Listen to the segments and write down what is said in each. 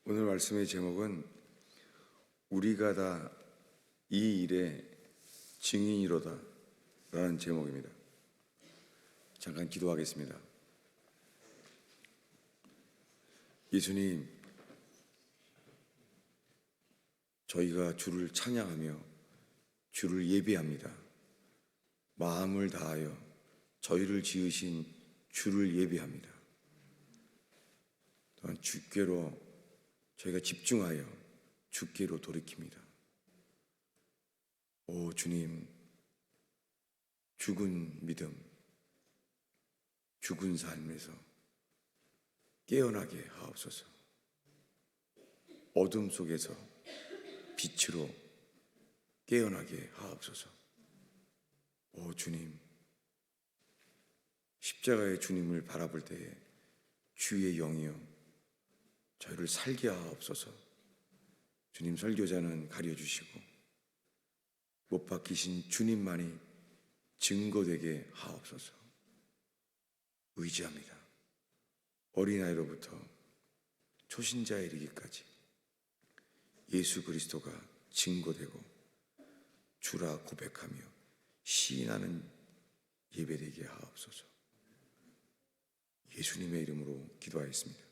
오늘 말씀의 제목은 우리가 다 이 일의 증인이로다 라는 제목입니다. 잠깐 기도하겠습니다. 예수님, 저희가 주를 찬양하며 주를 예배합니다. 마음을 다하여 저희를 지으신 주를 예배합니다. 또한 주께로 저희가 집중하여 주께로 돌이킵니다. 오 주님, 죽은 믿음, 죽은 삶에서 깨어나게 하옵소서. 어둠 속에서 빛으로 깨어나게 하옵소서. 오 주님, 십자가의 주님을 바라볼 때에 주의 영이여 저희를 살게 하옵소서. 주님, 설교자는 가려주시고 못 박히신 주님만이 증거되게 하옵소서. 의지합니다. 어린아이로부터 초신자에 이르기까지 예수 그리스도가 증거되고 주라 고백하며 시인하는 예배되게 하옵소서. 예수님의 이름으로 기도하였습니다.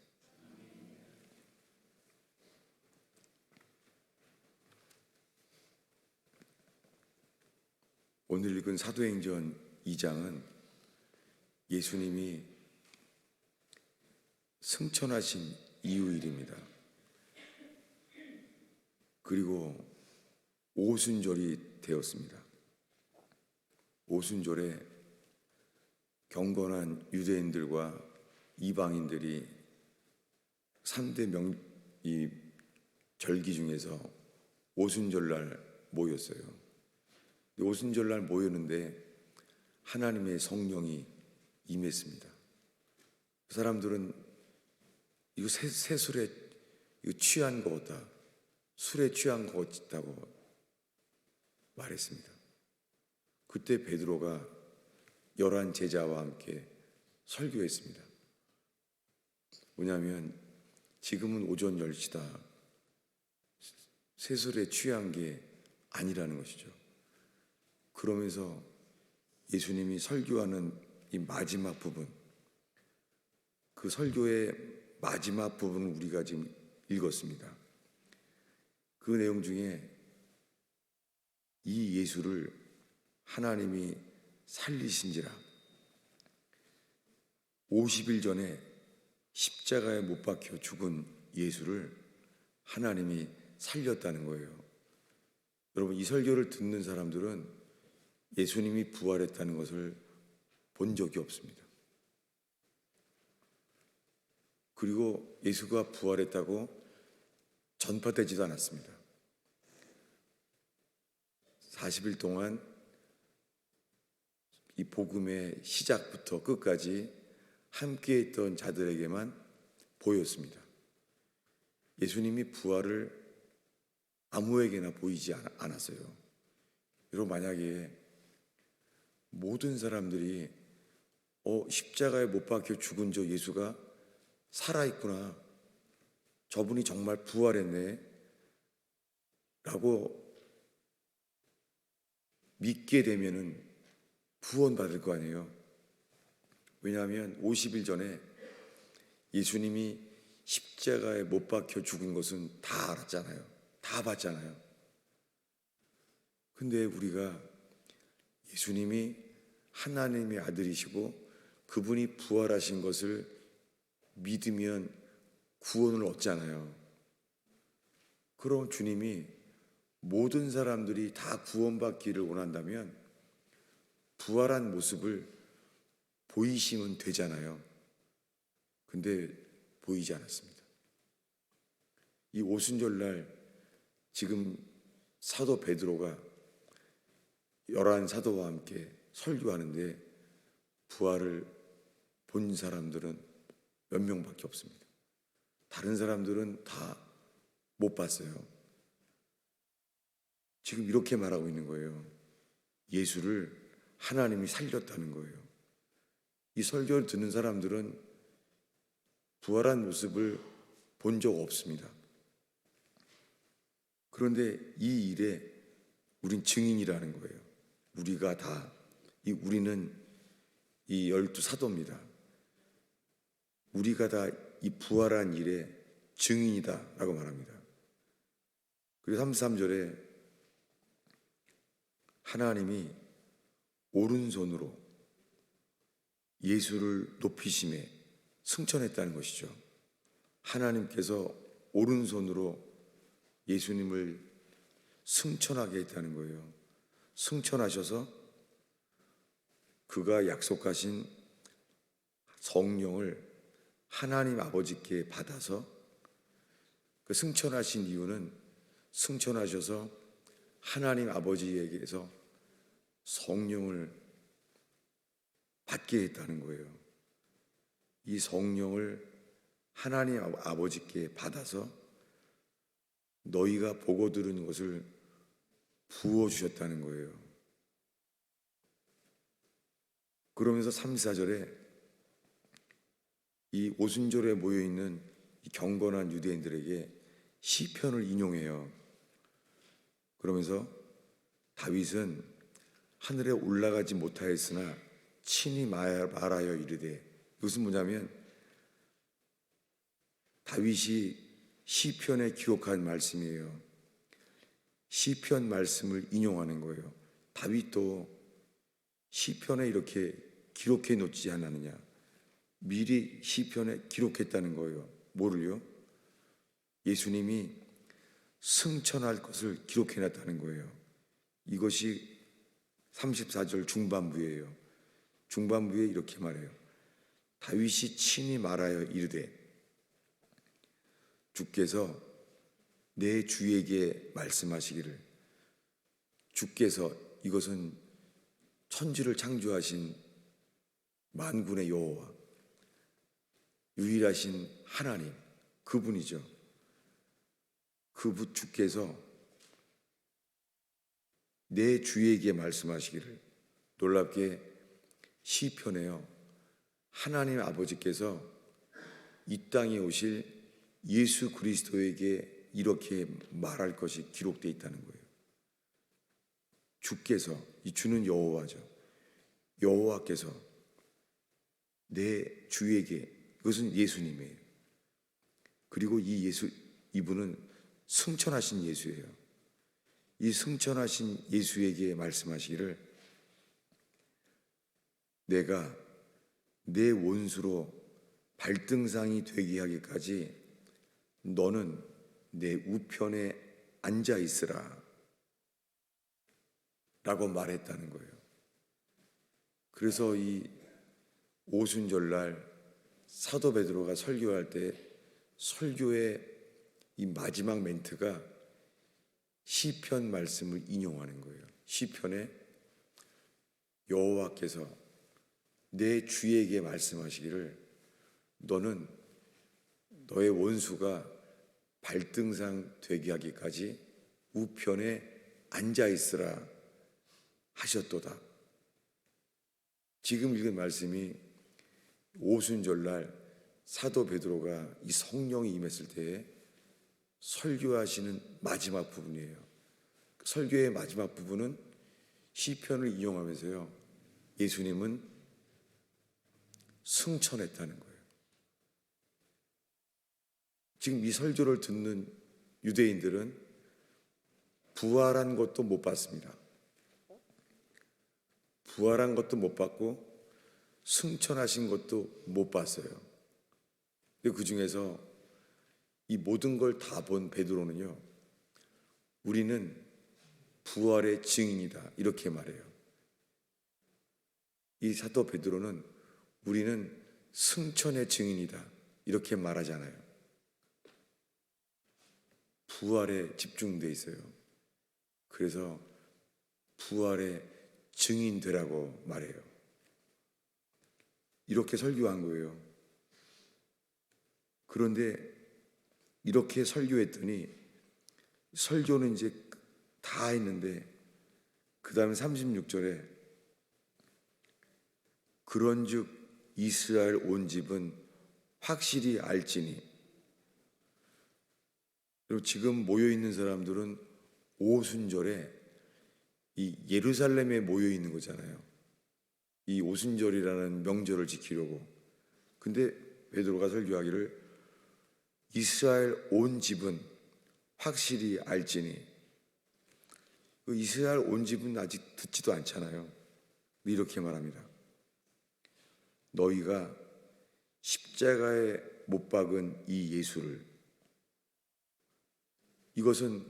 오늘 읽은 사도행전 2장은 예수님이 승천하신 이후일입니다. 그리고 오순절이 되었습니다. 오순절에 경건한 유대인들과 이방인들이 3대 절기 중에서 오순절날 모였어요. 오순절날 모였는데 하나님의 성령이 임했습니다. 그 사람들은 이거 새술에 이거 취한 것 같다, 술에 취한 것 같다고 말했습니다. 그때 베드로가 11 제자와 함께 설교했습니다. 뭐냐면 지금은 오전 10시다. 새술에 취한 게 아니라는 것이죠. 그러면서 예수님이 설교하는 이 마지막 부분, 그 설교의 마지막 부분을 우리가 지금 읽었습니다. 그 내용 중에 이 예수를 하나님이 살리신지라, 50일 전에 십자가에 못 박혀 죽은 예수를 하나님이 살렸다는 거예요. 여러분, 이 설교를 듣는 사람들은 예수님이 부활했다는 것을 본 적이 없습니다. 그리고 예수가 부활했다고 전파되지도 않았습니다. 40일 동안 이 복음의 시작부터 끝까지 함께 했던 자들에게만 보였습니다. 예수님이 부활을 아무에게나 보이지 않았어요. 여러분, 만약에 모든 사람들이 십자가에 못 박혀 죽은 저 예수가 살아있구나, 저분이 정말 부활했네 라고 믿게 되면은 구원받을 거 아니에요. 왜냐하면 50일 전에 예수님이 십자가에 못 박혀 죽은 것은 다 알았잖아요. 다 봤잖아요. 근데 우리가 예수님이 하나님의 아들이시고 그분이 부활하신 것을 믿으면 구원을 얻잖아요. 그럼 주님이 모든 사람들이 다 구원받기를 원한다면 부활한 모습을 보이시면 되잖아요. 근데 보이지 않았습니다. 이 오순절날 지금 사도 베드로가 11 사도와 함께 설교하는데 부활을 본 사람들은 몇 명밖에 없습니다. 다른 사람들은 다 못 봤어요. 지금 이렇게 말하고 있는 거예요. 예수를 하나님이 살렸다는 거예요. 이 설교를 듣는 사람들은 부활한 모습을 본 적 없습니다. 그런데 이 일에 우린 증인이라는 거예요. 우리가 다, 우리는 이 12사도입니다. 우리가 다 이 부활한 일에 증인이다 라고 말합니다. 그리고 33절에 하나님이 오른손으로 예수를 높이심에 승천했다는 것이죠. 하나님께서 오른손으로 예수님을 승천하게 했다는 거예요. 승천하셔서 그가 약속하신 성령을 하나님 아버지께 받아서, 그 승천하신 이유는 승천하셔서 하나님 아버지에게서 성령을 받게 했다는 거예요. 이 성령을 하나님 아버지께 받아서 너희가 보고 들은 것을 부어주셨다는 거예요. 그러면서 3, 4절에 이 오순절에 모여있는 이 경건한 유대인들에게 시편을 인용해요. 그러면서 다윗은 하늘에 올라가지 못하였으나 친히 말하여 이르되, 이것은 뭐냐면 다윗이 시편에 기록한 말씀이에요. 시편 말씀을 인용하는 거예요. 다윗도 시편에 이렇게 기록해 놓지 않았느냐, 미리 시편에 기록했다는 거예요. 뭐를요? 예수님이 승천할 것을 기록해 놨다는 거예요. 이것이 34절 중반부예요. 중반부에 이렇게 말해요. 다윗이 친히 말하여 이르되, 주께서 내 주에게 말씀하시기를. 주께서, 이것은 천지를 창조하신 만군의 여호와, 유일하신 하나님, 그분이죠. 그분 주께서 내 주에게 말씀하시기를. 놀랍게 시편에요, 하나님 아버지께서 이 땅에 오실 예수 그리스도에게 이렇게 말할 것이 기록되어 있다는 거예요. 주께서, 이 주는 여호와죠. 여호와께서 내 주에게, 이것은 예수님이에요. 그리고 이 예수, 이분은 승천하신 예수예요. 이 승천하신 예수에게 말씀하시기를, 내가 내 원수로 발등상이 되게 하기까지 너는 내 우편에 앉아 있으라 라고 말했다는 거예요. 그래서 이 오순절날 사도 베드로가 설교할 때 설교의 이 마지막 멘트가 시편 말씀을 인용하는 거예요. 시편에 여호와께서 내 주에게 말씀하시기를, 너는 너의 원수가 발등상 되게 하기까지 우편에 앉아 있으라 하셨도다. 지금 읽은 말씀이 오순절날 사도 베드로가 이 성령이 임했을 때에 설교하시는 마지막 부분이에요. 설교의 마지막 부분은 시편을 인용하면서요, 예수님은 승천했다는 거예요. 지금 이 설교를 듣는 유대인들은 부활한 것도 못 봤습니다. 부활한 것도 못 봤고 승천하신 것도 못 봤어요. 근데 그 중에서 이 모든 걸 다 본 베드로는요, 우리는 부활의 증인이다 이렇게 말해요. 이 사도 베드로는 우리는 승천의 증인이다 이렇게 말하잖아요. 부활에 집중되어 있어요. 그래서 부활의 증인 되라고 말해요. 이렇게 설교한 거예요. 그런데 이렇게 설교했더니 설교는 이제 다 했는데 그 다음에 36절에 그런즉 이스라엘 온 집은 확실히 알지니, 그리고 지금 모여 있는 사람들은 오순절에 이 예루살렘에 모여 있는 거잖아요. 이 오순절이라는 명절을 지키려고. 근데 베드로가 설교하기를 이스라엘 온 집은 확실히 알지니, 그 이스라엘 온 집은 아직 듣지도 않잖아요. 이렇게 말합니다. 너희가 십자가에 못 박은 이 예수를, 이것은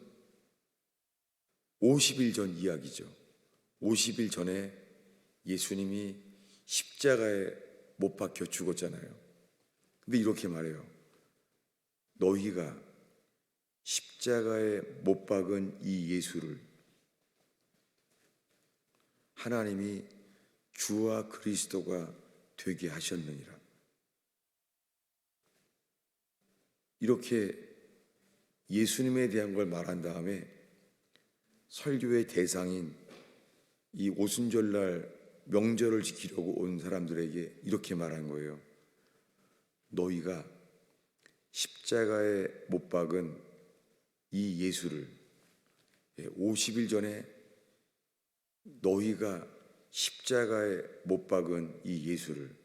50일 전 이야기죠. 50일 전에 예수님이 십자가에 못 박혀 죽었잖아요. 근데 이렇게 말해요. 너희가 십자가에 못 박은 이 예수를 하나님이 주와 그리스도가 되게 하셨느니라. 이렇게 예수님에 대한 걸 말한 다음에 설교의 대상인 이 오순절날 명절을 지키려고 온 사람들에게 이렇게 말한 거예요. 너희가 십자가에 못 박은 이 예수를, 50일 전에 너희가 십자가에 못 박은 이 예수를,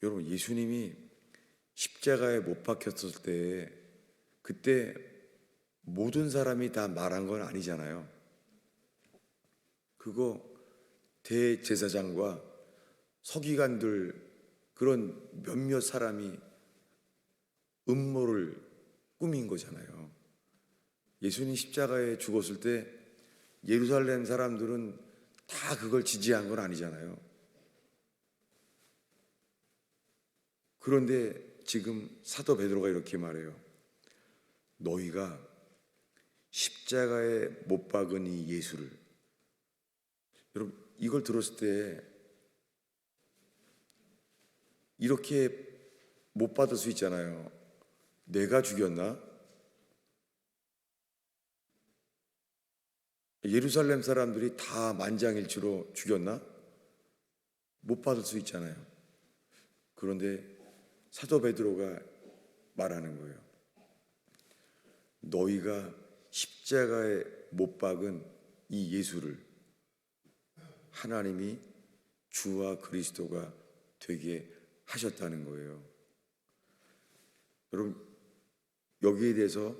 여러분 예수님이 십자가에 못 박혔을 때 그때 모든 사람이 다 말한 건 아니잖아요. 그거 대제사장과 서기관들 그런 몇몇 사람이 음모를 꾸민 거잖아요. 예수님 십자가에 죽었을 때 예루살렘 사람들은 다 그걸 지지한 건 아니잖아요. 그런데 지금 사도 베드로가 이렇게 말해요. 너희가 십자가에 못 박은 이 예수를, 여러분 이걸 들었을 때 이렇게 못 받을 수 있잖아요. 내가 죽였나? 예루살렘 사람들이 다 만장일치로 죽였나? 못 받을 수 있잖아요. 그런데 사도 베드로가 말하는 거예요. 너희가 십자가에 못 박은 이 예수를 하나님이 주와 그리스도가 되게 하셨다는 거예요. 여러분 여기에 대해서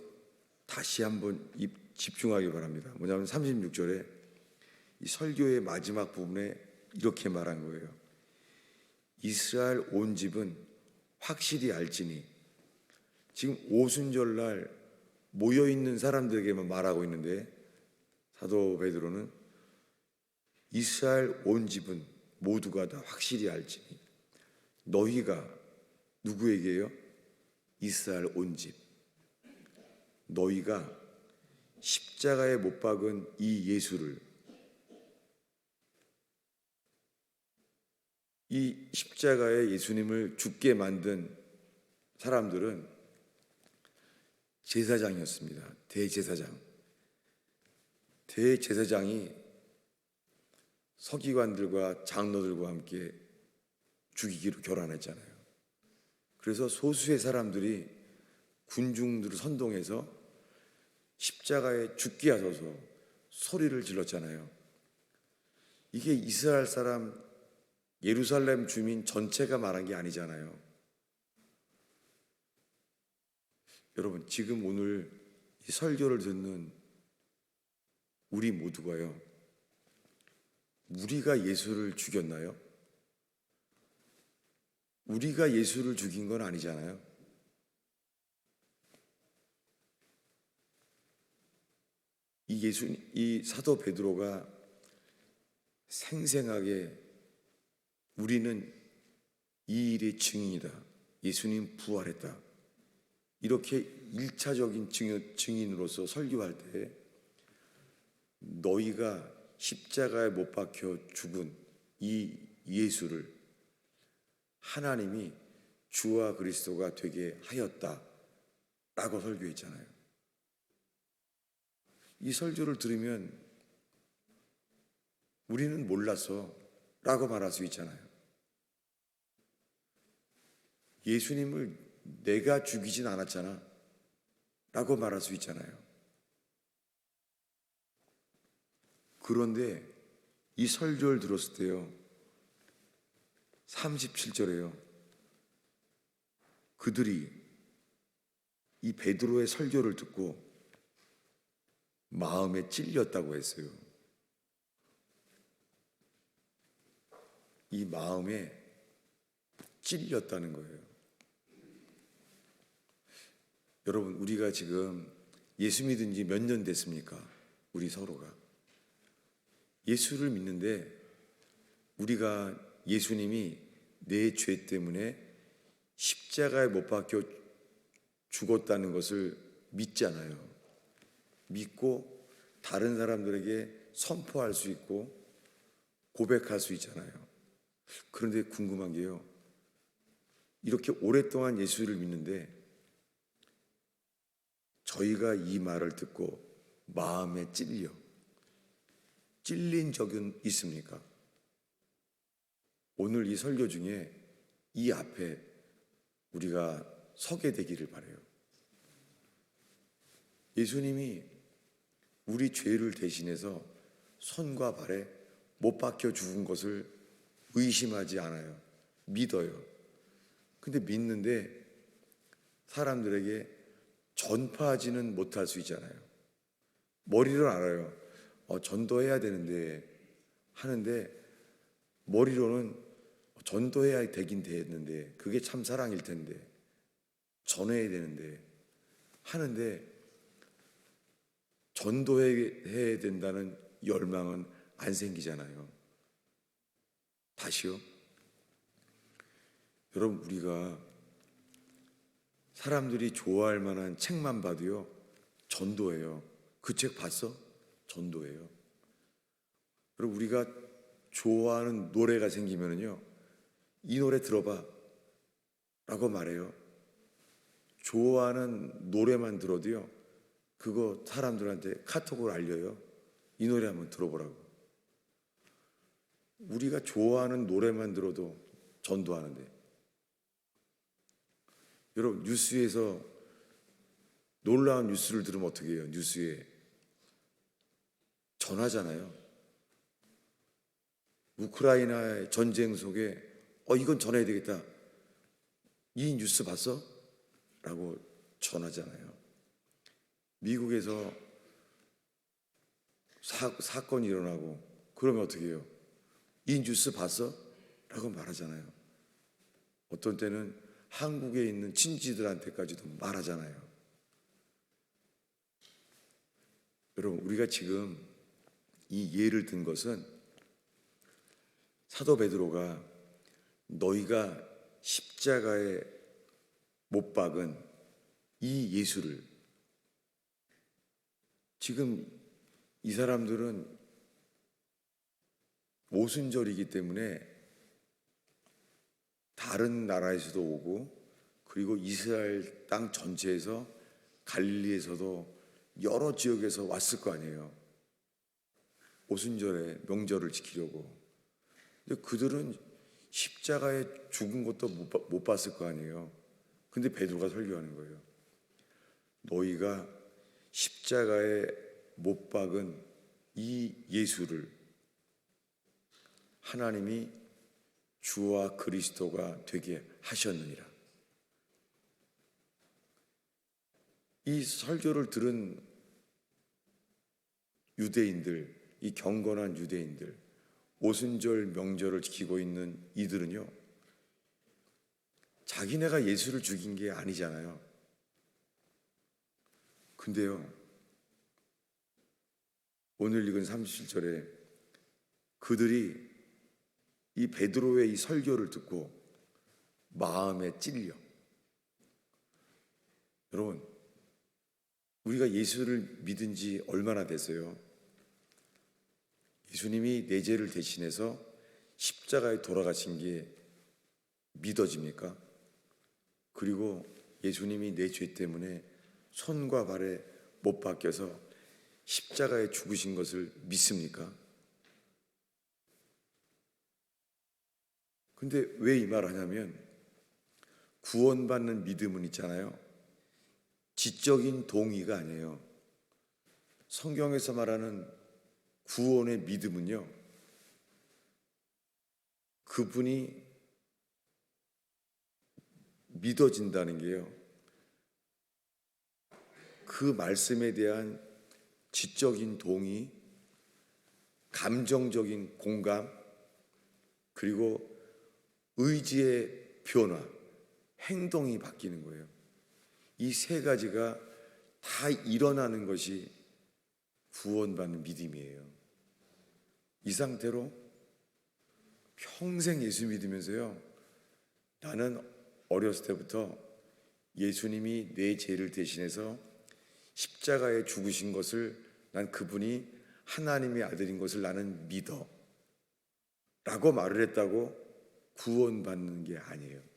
다시 한번 집중하기 바랍니다. 뭐냐면 36절에 이 설교의 마지막 부분에 이렇게 말한 거예요. 이스라엘 온 집은 확실히 알지니, 지금 오순절날 모여있는 사람들에게만 말하고 있는데 사도 베드로는 이스라엘 온 집은 모두가 다 확실히 알지니, 너희가 누구에게요? 이스라엘 온 집, 너희가 십자가에 못 박은 이 예수를, 이 십자가에 예수님을 죽게 만든 사람들은 제사장이었습니다. 대제사장. 대제사장이 서기관들과 장로들과 함께 죽이기로 결단했잖아요. 그래서 소수의 사람들이 군중들을 선동해서 십자가에 죽게 하소서 소리를 질렀잖아요. 이게 이스라엘 사람, 예루살렘 주민 전체가 말한 게 아니잖아요. 여러분 지금 오늘 이 설교를 듣는 우리 모두가요, 우리가 예수를 죽였나요? 우리가 예수를 죽인 건 아니잖아요. 이 사도 베드로가 생생하게 우리는 이 일의 증인이다. 예수님 부활했다. 이렇게 1차적인 증인으로서 설교할 때 너희가 십자가에 못 박혀 죽은 이 예수를 하나님이 주와 그리스도가 되게 하였다라고 설교했잖아요. 이 설교를 들으면 우리는 몰랐어 라고 말할 수 있잖아요. 예수님을 내가 죽이진 않았잖아. 라고 말할 수 있잖아요. 그런데 이 설교를 들었을 때요, 37절에요, 그들이 이 베드로의 설교를 듣고 마음에 찔렸다고 했어요. 이 마음에 찔렸다는 거예요. 여러분, 우리가 지금 예수 믿은 지 몇 년 됐습니까? 우리 서로가 예수를 믿는데, 우리가 예수님이 내 죄 때문에 십자가에 못 박혀 죽었다는 것을 믿잖아요. 믿고 다른 사람들에게 선포할 수 있고 고백할 수 있잖아요. 그런데 궁금한 게요, 이렇게 오랫동안 예수를 믿는데 저희가 이 말을 듣고 마음에 찔린 적은 있습니까? 오늘 이 설교 중에 이 앞에 우리가 서게 되기를 바라요. 예수님이 우리 죄를 대신해서 손과 발에 못 박혀 죽은 것을 의심하지 않아요. 믿어요. 근데 믿는데 사람들에게 전파하지는 못할 수 있잖아요. 머리로 알아요. 전도해야 되는데 하는데, 머리로는 전도해야 되긴 되는데, 그게 참 사랑일 텐데, 전해야 되는데 하는데, 전도해야 된다는 열망은 안 생기잖아요. 다시요. 여러분, 우리가 사람들이 좋아할 만한 책만 봐도요, 전도예요. 그 책 봤어? 전도예요. 여러분, 우리가 좋아하는 노래가 생기면은요, 이 노래 들어봐 라고 말해요. 좋아하는 노래만 들어도요, 그거 사람들한테 카톡으로 알려요. 이 노래 한번 들어보라고. 우리가 좋아하는 노래만 들어도 전도하는데, 여러분, 뉴스에서 놀라운 뉴스를 들으면 어떻게 해요? 뉴스에 전하잖아요. 우크라이나의 전쟁 속에 이건 전해야 되겠다. 이 뉴스 봤어? 라고 전하잖아요. 미국에서 사건이 일어나고 그러면 어떻게 해요? 이 뉴스 봤어? 라고 말하잖아요. 어떤 때는 한국에 있는 친지들한테까지도 말하잖아요. 여러분, 우리가 지금 이 예를 든 것은 사도 베드로가 너희가 십자가에 못 박은 이 예수를, 지금 이 사람들은 오순절이기 때문에 다른 나라에서도 오고, 그리고 이스라엘 땅 전체에서, 갈릴리에서도 여러 지역에서 왔을 거 아니에요. 오순절에 명절을 지키려고. 근데 그들은 십자가에 죽은 것도 못 봤을 거 아니에요. 근데 베드로가 설교하는 거예요. 너희가 십자가에 못 박은 이 예수를 하나님이 주와 그리스도가 되게 하셨느니라. 이 설교를 들은 유대인들, 이 경건한 유대인들, 오순절 명절을 지키고 있는 이들은요, 자기네가 예수를 죽인 게 아니잖아요. 근데요, 오늘 읽은 37절에 그들이 이 베드로의 이 설교를 듣고 마음에 찔려. 여러분, 우리가 예수를 믿은 지 얼마나 됐어요? 예수님이 내 죄를 대신해서 십자가에 돌아가신 게 믿어집니까? 그리고 예수님이 내 죄 때문에 손과 발에 못 박혀서 십자가에 죽으신 것을 믿습니까? 근데 왜 이 말을 하냐면, 구원받는 믿음은 있잖아요. 지적인 동의가 아니에요. 성경에서 말하는 구원의 믿음은요, 그분이 믿어진다는 게요, 그 말씀에 대한 지적인 동의, 감정적인 공감, 그리고 의지의 변화, 행동이 바뀌는 거예요. 이 세 가지가 다 일어나는 것이 구원받는 믿음이에요. 이 상태로 평생 예수 믿으면서요, 나는 어렸을 때부터 예수님이 내 죄를 대신해서 십자가에 죽으신 것을, 난 그분이 하나님의 아들인 것을 나는 믿어 라고 말을 했다고 구원받는 게 아니에요.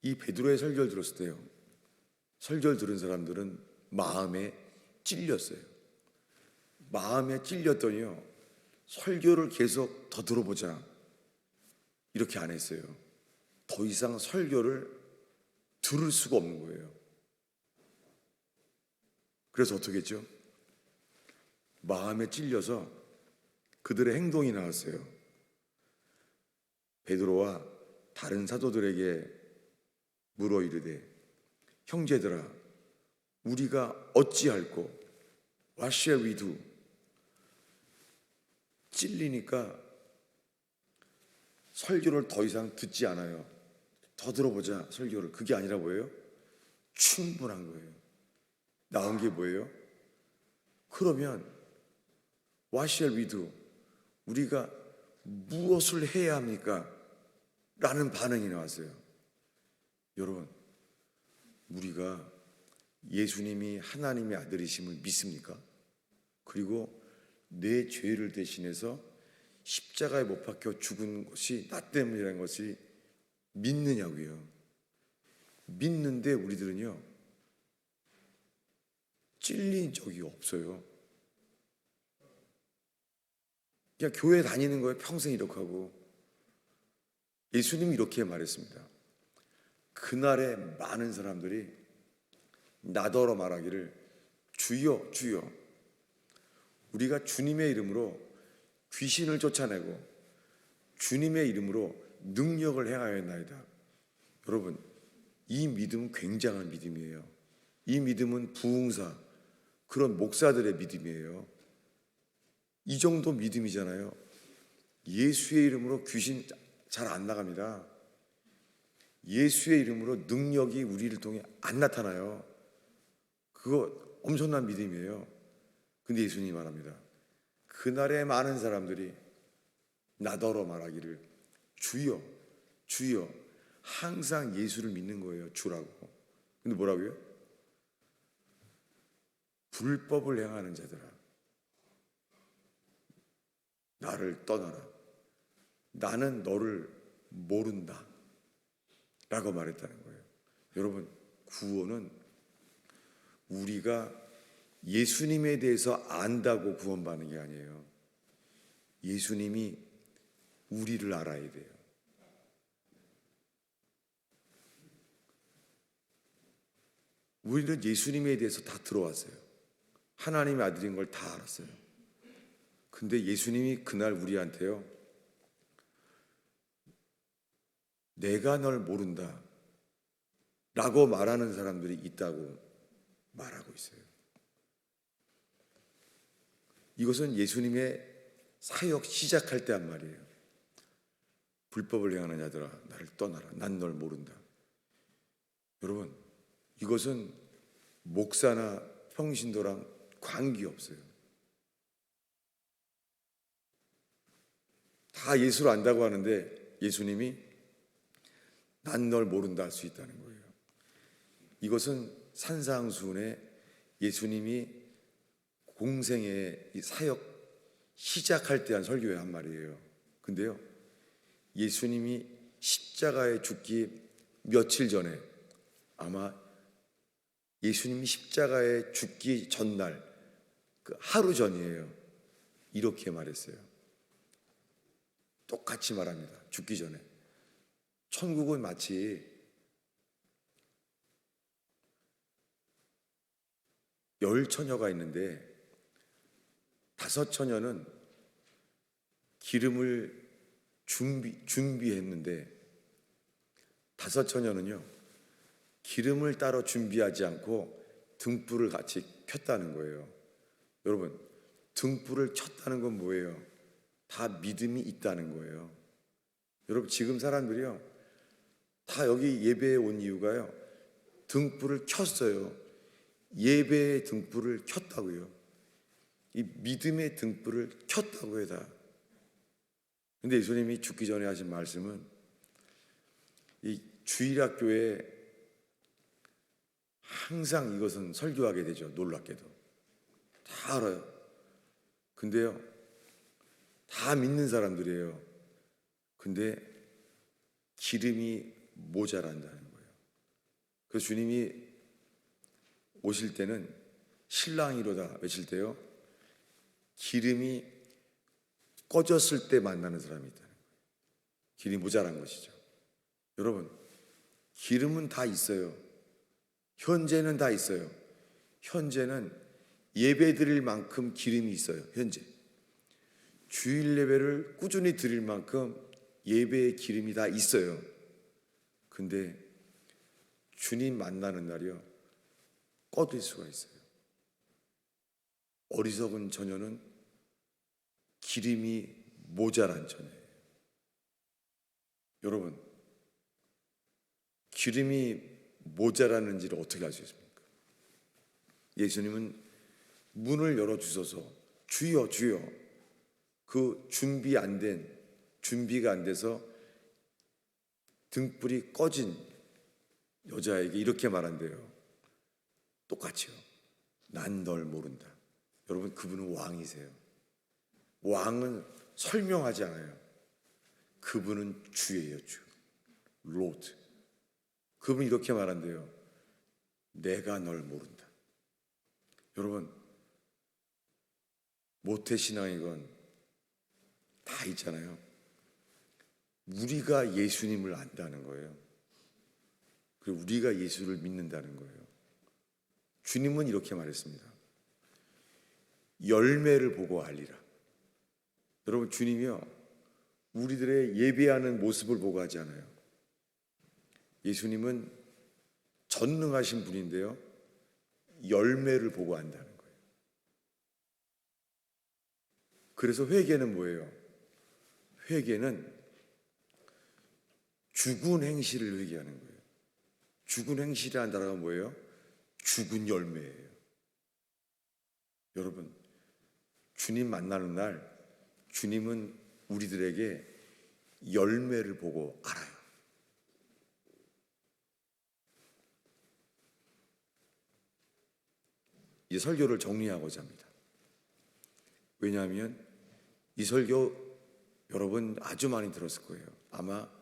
이 베드로의 설교를 들었을 때요, 설교를 들은 사람들은 마음에 찔렸어요. 마음에 찔렸더니요, 설교를 계속 더 들어보자 이렇게 안 했어요. 더 이상 설교를 들을 수가 없는 거예요. 그래서 어떻게 했죠? 마음에 찔려서 그들의 행동이 나왔어요. 베드로와 다른 사도들에게 물어 이르되, 형제들아, 우리가 어찌할꼬? What shall we do? 찔리니까 설교를 더 이상 듣지 않아요. 더 들어보자, 설교를. 그게 아니라 뭐예요? 충분한 거예요. 나온 게 뭐예요? 그러면 What shall we do? 우리가 무엇을 해야 합니까? 라는 반응이 나왔어요. 여러분, 우리가 예수님이 하나님의 아들이심을 믿습니까? 그리고 내 죄를 대신해서 십자가에 못 박혀 죽은 것이 나 때문이라는 것이 믿느냐고요. 믿는데 우리들은요, 찔린 적이 없어요. 그냥 교회 다니는 거예요. 평생 이렇게 하고. 예수님이 이렇게 말했습니다. 그날에 많은 사람들이 나더러 말하기를, 주여 주여, 우리가 주님의 이름으로 귀신을 쫓아내고 주님의 이름으로 능력을 행하였나이다. 여러분, 이 믿음은 굉장한 믿음이에요. 이 믿음은 부흥사, 그런 목사들의 믿음이에요. 이 정도 믿음이잖아요. 예수의 이름으로 귀신 잘 안 나갑니다. 예수의 이름으로 능력이 우리를 통해 안 나타나요. 그거 엄청난 믿음이에요. 근데 예수님이 말합니다. 그날에 많은 사람들이 나더러 말하기를, 주여 주여. 항상 예수를 믿는 거예요. 주라고. 근데 뭐라고요? 불법을 행하는 자들아, 나를 떠나라. 나는 너를 모른다 라고 말했다는 거예요. 여러분, 구원은 우리가 예수님에 대해서 안다고 구원받는 게 아니에요. 예수님이 우리를 알아야 돼요. 우리는 예수님에 대해서 다 들어왔어요. 하나님의 아들인 걸 다 알았어요. 근데 예수님이 그날 우리한테요, 내가 널 모른다 라고 말하는 사람들이 있다고 말하고 있어요. 이것은 예수님의 사역 시작할 때 한 말이에요. 불법을 행하는 자들아, 나를 떠나라. 난 널 모른다. 여러분, 이것은 목사나 평신도랑 관계없어요. 다 예수를 안다고 하는데 예수님이 난 널 모른다 할 수 있다는 거예요. 이것은 산상수훈에 예수님이 공생의 사역 시작할 때 한 설교의 한 말이에요. 근데요, 예수님이 십자가에 죽기 며칠 전에, 아마 예수님이 십자가에 죽기 전날, 그 하루 전이에요. 이렇게 말했어요. 똑같이 말합니다. 죽기 전에, 천국은 마치 열 처녀가 있는데 5처녀는 기름을 준비했는데 5처녀는요 기름을 따로 준비하지 않고 등불을 같이 켰다는 거예요. 여러분, 등불을 켰다는 건 뭐예요? 다 믿음이 있다는 거예요. 여러분, 지금 사람들이요 다 여기 예배에 온 이유가요 등불을 켰어요. 예배의 등불을 켰다고요. 이 믿음의 등불을 켰다고요 다. 근데 예수님이 죽기 전에 하신 말씀은 이 주일학교에 항상 이것은 설교하게 되죠. 놀랍게도 다 알아요. 근데요 다 믿는 사람들이에요. 근데 기름이 모자란다는 거예요. 그래서 주님이 오실 때는 신랑이로다 외칠 때요 기름이 꺼졌을 때 만나는 사람이 있다는 거예요. 기름이 모자란 것이죠. 여러분, 기름은 다 있어요. 현재는 다 있어요. 현재는 예배 드릴 만큼 기름이 있어요. 현재 주일 예배를 꾸준히 드릴 만큼 예배의 기름이 다 있어요. 근데 주님 만나는 날이요 꺼질 수가 있어요. 어리석은 처녀는 기름이 모자란 처녀예요. 여러분, 기름이 모자라는지를 어떻게 알 수 있습니까? 예수님은 문을 열어주셔서 주여 주여, 그 준비가 안 돼서 등불이 꺼진 여자에게 이렇게 말한대요. 똑같이요. 난 널 모른다. 여러분, 그분은 왕이세요. 왕은 설명하지 않아요. 그분은 주예요, 주. 로드. 그분이 이렇게 말한대요. 내가 널 모른다. 여러분, 모태신앙이건 다 있잖아요. 우리가 예수님을 안다는 거예요. 그리고 우리가 예수를 믿는다는 거예요. 주님은 이렇게 말했습니다. 열매를 보고 알리라. 여러분, 주님이요 우리들의 예배하는 모습을 보고 하지 않아요. 예수님은 전능하신 분인데요 열매를 보고 안다는 거예요. 그래서 회개는 뭐예요? 회개는 죽은 행실을 회개하는 거예요. 죽은 행실이라는 단어가 뭐예요? 죽은 열매예요. 여러분, 주님 만나는 날 주님은 우리들에게 열매를 보고 알아요. 이 설교를 정리하고자 합니다. 왜냐하면 이 설교 여러분 아주 많이 들었을 거예요. 아마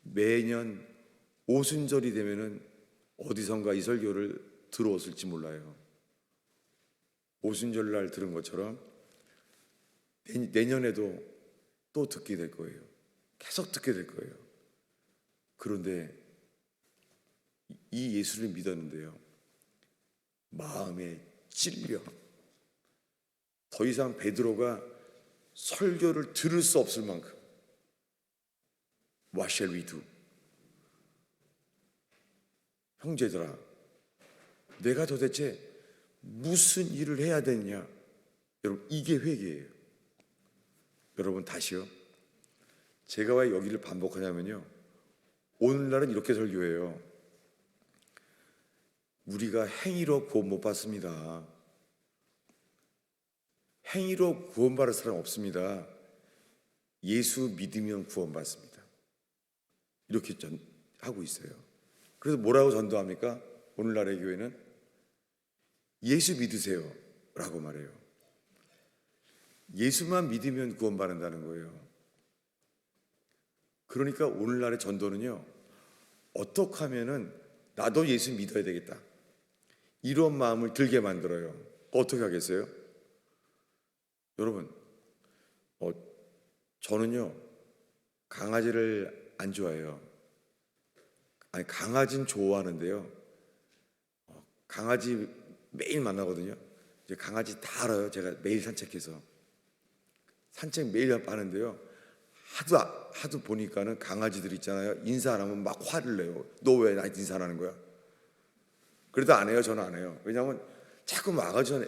매년 오순절이 되면은 어디선가 이 설교를 들어왔을지 몰라요. 오순절 날 들은 것처럼 내년에도 또 듣게 될 거예요. 계속 듣게 될 거예요. 그런데 이 예수를 믿었는데요 마음에 찔려 더 이상 베드로가 설교를 들을 수 없을 만큼 What shall we do? 형제들아, 내가 도대체 무슨 일을 해야 되느냐? 여러분, 이게 회개예요. 여러분, 다시요. 제가 왜 여기를 반복하냐면요 오늘날은 이렇게 설교해요. 우리가 행위로 구원 못 받습니다. 행위로 구원받을 사람 없습니다. 예수 믿으면 구원받습니다. 이렇게 하고 있어요. 그래서 뭐라고 전도합니까? 오늘날의 교회는 예수 믿으세요 라고 말해요. 예수만 믿으면 구원받는다는 거예요. 그러니까 오늘날의 전도는요 어떻게 하면은 나도 예수 믿어야 되겠다 이런 마음을 들게 만들어요. 어떻게 하겠어요? 여러분, 저는요 강아지를 안 좋아해요. 아니, 강아지는 좋아하는데요. 강아지 매일 만나거든요. 이제 강아지 다 알아요. 제가 매일 산책해서 산책 매일 하는데요. 하도 보니까는 강아지들 있잖아요. 인사 안 하면 막 화를 내요. 너 왜 나한테 인사 안 하는 거야? 그래도 안 해요. 저는 안 해요. 왜냐하면 자꾸 와가지고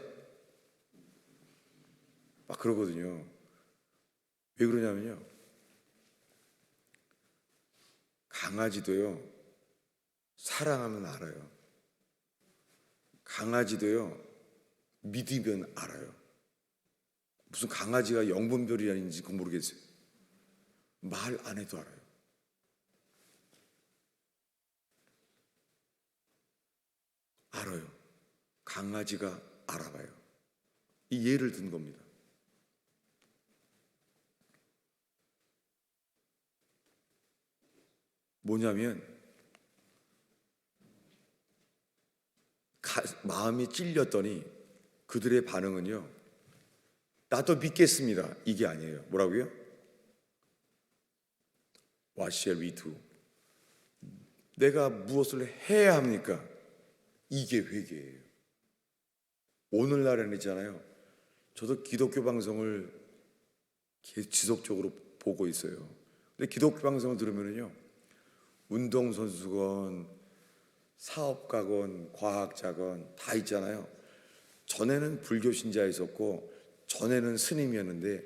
막 그러거든요. 왜 그러냐면요. 강아지도요. 사랑하면 알아요. 강아지도요. 믿으면 알아요. 무슨 강아지가 영분별이라는지 모르겠어요. 말 안 해도 알아요. 알아요. 강아지가 알아봐요. 이 예를 든 겁니다. 뭐냐면 마음이 찔렸더니 그들의 반응은요. 나도 믿겠습니다. 이게 아니에요. 뭐라고요? What shall we do? 내가 무엇을 해야 합니까? 이게 회개예요. 오늘날에는 있잖아요. 저도 기독교 방송을 지속적으로 보고 있어요. 근데 기독교 방송을 들으면요. 운동선수건, 사업가건, 과학자건 다 있잖아요. 전에는 불교 신자 있었고 전에는 스님이었는데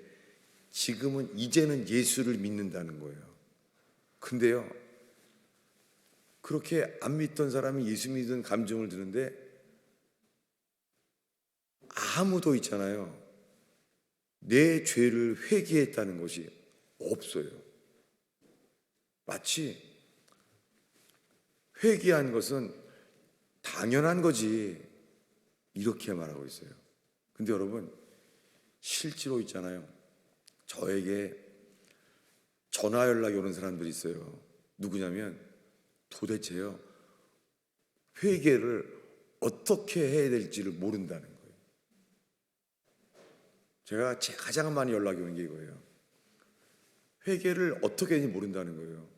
지금은 이제는 예수를 믿는다는 거예요. 근데요. 그렇게 안 믿던 사람이 예수 믿은 감정을 드는데 아무도 있잖아요. 내 죄를 회개했다는 것이 없어요. 마치 회개한 것은 당연한 거지 이렇게 말하고 있어요. 근데 여러분 실제로 있잖아요. 저에게 전화 연락이 오는 사람들이 있어요. 누구냐면 도대체요 회개를 어떻게 해야 될지를 모른다는 거예요. 제가 가장 많이 연락이 오는 게 이거예요. 회개를 어떻게 해야 모른다는 거예요.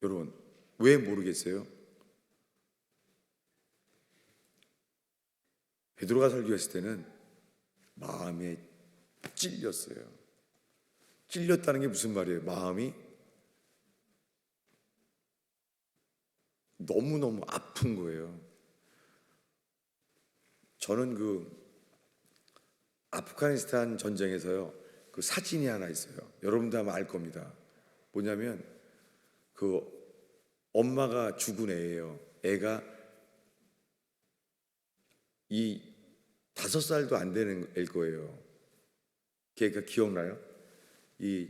여러분 왜 모르겠어요? 베드로가 설교했을 때는 마음에 찔렸어요. 찔렸다는 게 무슨 말이에요? 마음이 너무너무 아픈 거예요. 저는 아프가니스탄 전쟁에서요. 그 사진이 하나 있어요. 여러분도 아마 알 겁니다. 뭐냐면 그 엄마가 죽은 애예요. 애가 이 5살도 안 되는 애일 거예요. 걔가 기억나요? 이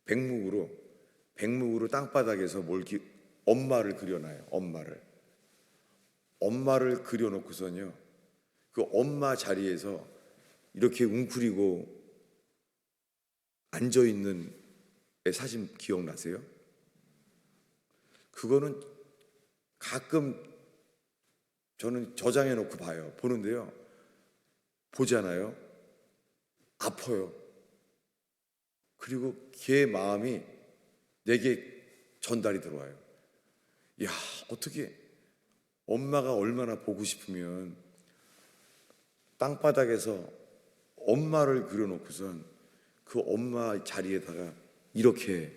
백묵으로 땅바닥에서 엄마를 그려놔요. 엄마를 그려놓고선요. 그 엄마 자리에서 이렇게 웅크리고 앉아 있는 애 사진 기억나세요? 그거는 가끔 저는 저장해 놓고 보는데요. 보잖아요. 아파요. 그리고 걔 마음이 내게 전달이 들어와요. 야, 어떻게 엄마가 얼마나 보고 싶으면 땅바닥에서 엄마를 그려놓고선 그 엄마 자리에다가 이렇게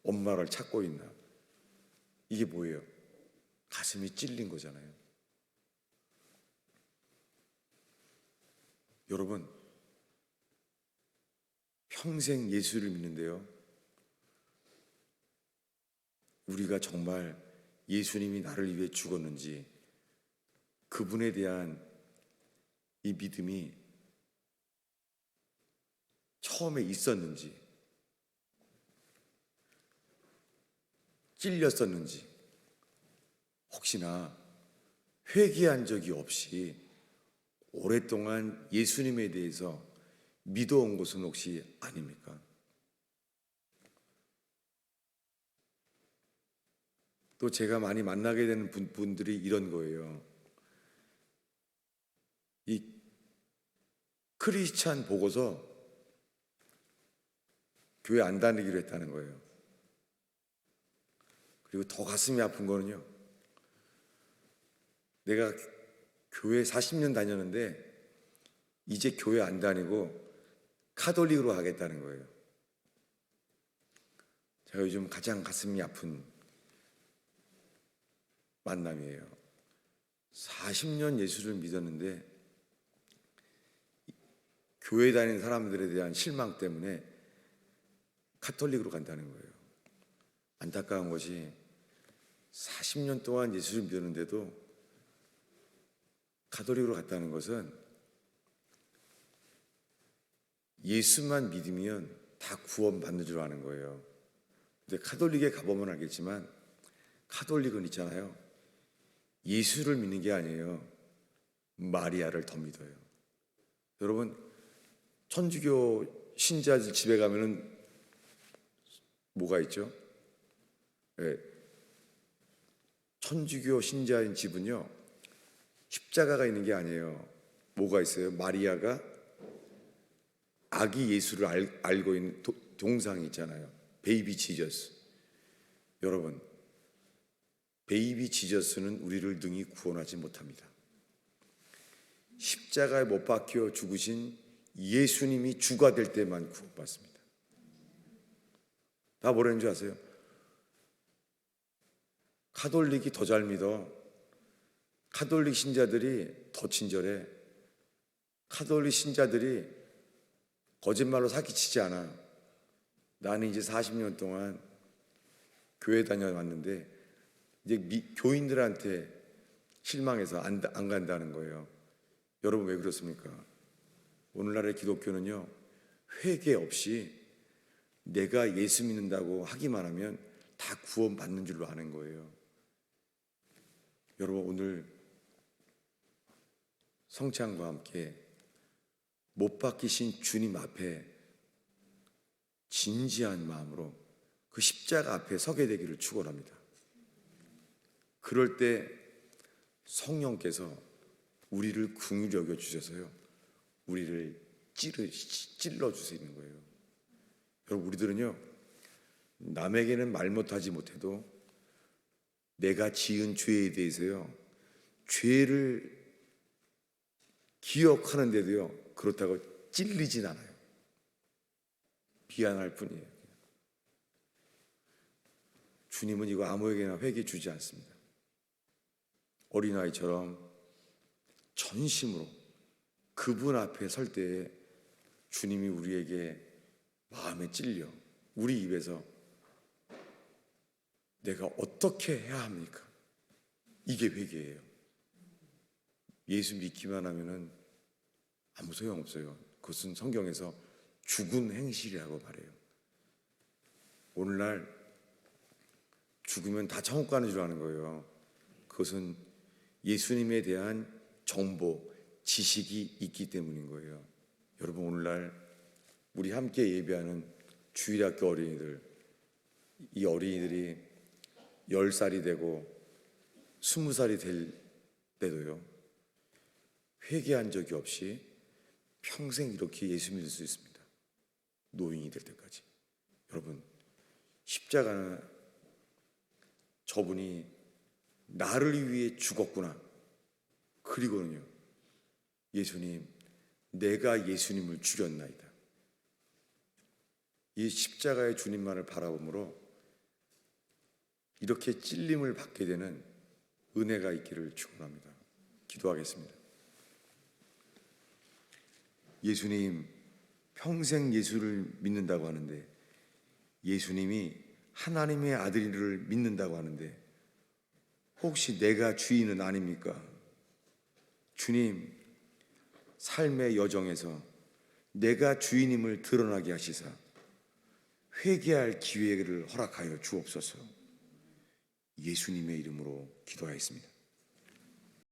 엄마를 찾고 있나. 이게 뭐예요? 가슴이 찔린 거잖아요. 여러분 평생 예수를 믿는데요. 우리가 정말 예수님이 나를 위해 죽었는지 그분에 대한 이 믿음이 처음에 있었는지 찔렸었는지 혹시나 회개한 적이 없이 오랫동안 예수님에 대해서 믿어온 것은 혹시 아닙니까? 또 제가 많이 만나게 되는 분들이 이런 거예요. 이 크리스찬 보고서 교회 안 다니기로 했다는 거예요. 그리고 더 가슴이 아픈 거는요, 내가 교회 40년 다녔는데 이제 교회 안 다니고 카톨릭으로 가겠다는 거예요. 제가 요즘 가장 가슴이 아픈 만남이에요. 40년 예수를 믿었는데 교회 다니는 사람들에 대한 실망 때문에 카톨릭으로 간다는 거예요. 안타까운 것이 40년 동안 예수를 믿었는데도 카톨릭으로 갔다는 것은 예수만 믿으면 다 구원받는 줄 아는 거예요. 근데 카톨릭에 가보면 알겠지만 카톨릭은 있잖아요, 예수를 믿는 게 아니에요, 마리아를 더 믿어요. 여러분, 천주교 신자들 집에 가면은 뭐가 있죠? 네. 천주교 신자인 집은요, 십자가가 있는 게 아니에요. 뭐가 있어요? 마리아가 아기 예수를 알고 있는 동상이 있잖아요. 베이비 지저스. 여러분, 베이비 지저스는 우리를 능히 구원하지 못합니다. 십자가에 못 박혀 죽으신 예수님이 주가 될 때만 구원받습니다. 다 뭐라는 줄 아세요? 카톨릭이 더 잘 믿어. 카톨릭 신자들이 더 친절해. 카톨릭 신자들이 거짓말로 사기치지 않아. 나는 이제 40년 동안 교회 다녀왔는데 이제 교인들한테 실망해서 안 간다는 거예요. 여러분, 왜 그렇습니까? 오늘날의 기독교는요, 회개 없이 내가 예수 믿는다고 하기만 하면 다 구원받는 줄로 아는 거예요. 여러분, 오늘 성찬과 함께 못 박히신 주님 앞에 진지한 마음으로 그 십자가 앞에 서게 되기를 축원합니다. 그럴 때 성령께서 우리를 긍휼히 여겨 주셔서요, 우리를 찔러 주시는 거예요. 여러분, 우리들은요, 남에게는 말 못하지 못해도 내가 지은 죄에 대해서요, 죄를 기억하는데도요, 그렇다고 찔리진 않아요. 비안할 뿐이에요. 주님은 이거 아무에게나 회개 주지 않습니다. 어린아이처럼 전심으로 그분 앞에 설 때에 주님이 우리에게 마음에 찔려 우리 입에서 내가 어떻게 해야 합니까? 이게 회개예요. 예수 믿기만 하면은 아무 소용없어요. 그것은 성경에서 죽은 행실이라고 말해요. 오늘날 죽으면 다 천국 가는 줄 아는 거예요. 그것은 예수님에 대한 정보, 지식이 있기 때문인 거예요. 여러분, 오늘날 우리 함께 예배하는 주일학교 어린이들, 이 어린이들이 10살이 되고 20살이 될 때도요, 회개한 적이 없이 평생 이렇게 예수 믿을 수 있습니다. 노인이 될 때까지. 여러분, 십자가는 저분이 나를 위해 죽었구나. 그리고는요, 예수님, 내가 예수님을 죽였나이다. 이 십자가의 주님만을 바라보므로 이렇게 찔림을 받게 되는 은혜가 있기를 축원합니다. 기도하겠습니다. 예수님, 평생 예수를 믿는다고 하는데, 예수님이 하나님의 아들을 믿는다고 하는데, 혹시 내가 주인은 아닙니까? 주님, 삶의 여정에서 내가 주인임을 드러나게 하시사 회개할 기회를 허락하여 주옵소서. 예수님의 이름으로 기도하였습니다.